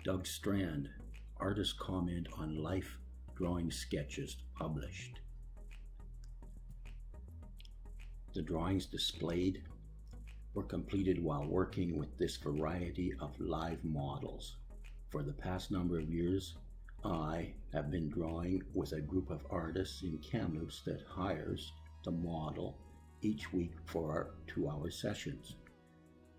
Doug Strand, artist comment on life drawing sketches published. The drawings displayed were completed while working with this variety of live models. For the past number of years, I have been drawing with a group of artists in Kamloops that hires the model each week for our 2-hour sessions.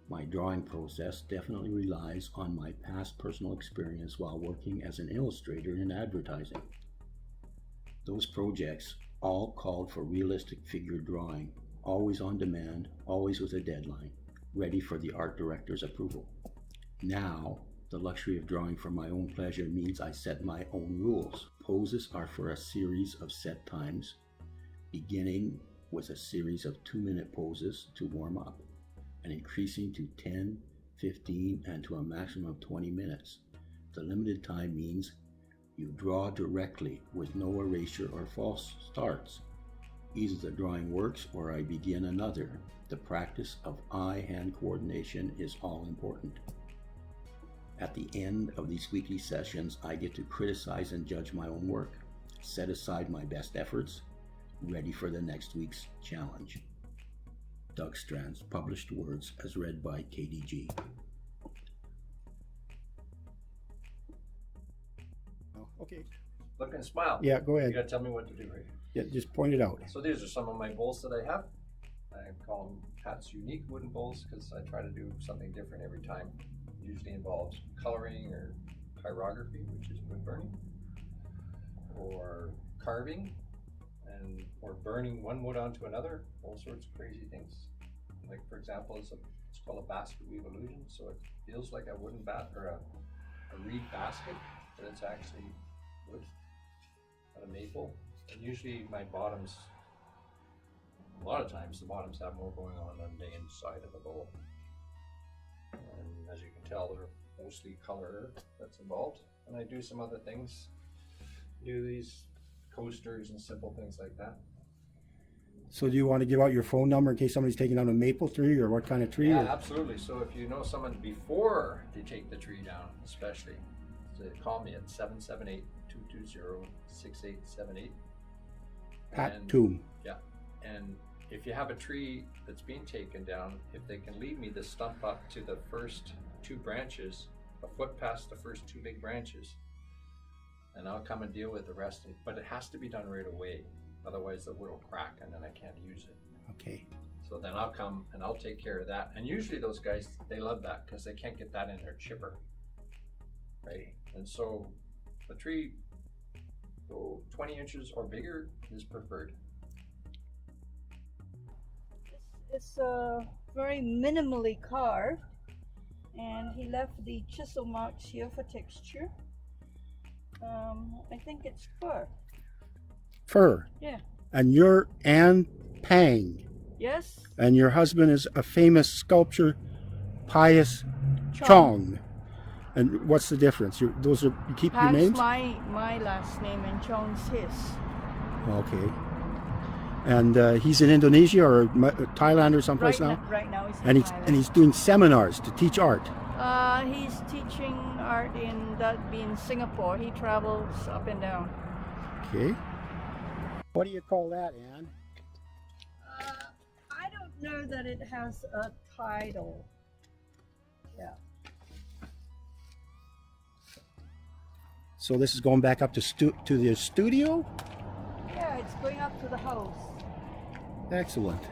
My drawing process definitely relies on my past personal experience while working as an illustrator in advertising. Those projects all called for realistic figure drawing, always on demand, always with a deadline, ready for the art director's approval. Now, the luxury of drawing for my own pleasure means I set my own rules. Poses are for a series of set times, beginning with a series of 2-minute poses to warm up, and increasing to 10, 15, and to a maximum of 20 minutes. The limited time means you draw directly with no erasure or false starts. Either the drawing works or I begin another. The practice of eye-hand coordination is all important. At the end of these weekly sessions, I get to criticize and judge my own work, set aside my best efforts, ready for the next week's challenge. Doug Strand's published words as read by KDG. Okay. Look and smile. Yeah, go ahead. You gotta tell me what to do, right? Yeah, just point it out. So these are some of my bowls that I have. I call them Pat's Unique Wooden Bowls because I try to do something different every time. It usually involves coloring or pyrography, which is wood burning, or carving, or burning one wood onto another, all sorts of crazy things. Like for example, it's called a basket weave illusion, so it feels like a wooden bat or a reed basket, but it's actually wood out of maple. And usually my bottoms, a lot of times the bottoms have more going on than the inside of the bowl. And as you can tell, they're mostly color that's involved. And I do some other things, do these coasters and simple things like that. So do you want to give out your phone number in case somebody's taking down a maple tree, or what kind of tree? Yeah, or? absolutely. So if you know someone before they take the tree down, especially, so call me at 778-220-6878. Pat Toom. Yeah, and if you have a tree that's being taken down, if they can leave me the stump up to the first 2 branches, a foot past the first 2 big branches, and I'll come and deal with the rest. But it has to be done right away. Otherwise the wood will crack and then I can't use it. Okay. So then I'll come and I'll take care of that. And usually those guys, they love that because they can't get that in their chipper. Right? And so the tree, 20 inches or bigger is preferred. It's very minimally carved, and he left the chisel marks here for texture. I think it's fur. Fur. Yeah. And you're Ann Pang. Yes. And your husband is a famous sculptor, Pius Chong. And what's the difference? You keep your names? my last name and Chong's his. Okay. And he's in Indonesia or Thailand or someplace now? Right now he's in Thailand. And he's doing seminars to teach art. He's teaching art in Singapore. He travels up and down. Okay. What do you call that, Anne? I don't know that it has a title. Yeah. So this is going back up to the studio? Yeah, it's going up to the house. Excellent.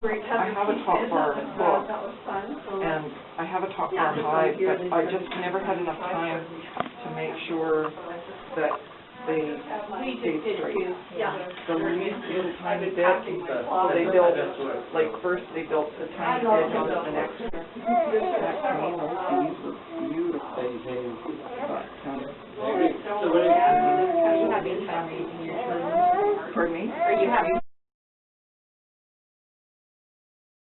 I have a top bar book, and I have a top bar hide, but I just never had enough time to make sure that they stayed straight. The least little tiny bit, so they built, like first they built the tiny edge onto the next pane. These were beautiful. But, Are you having family in your children? pardon me? Are you having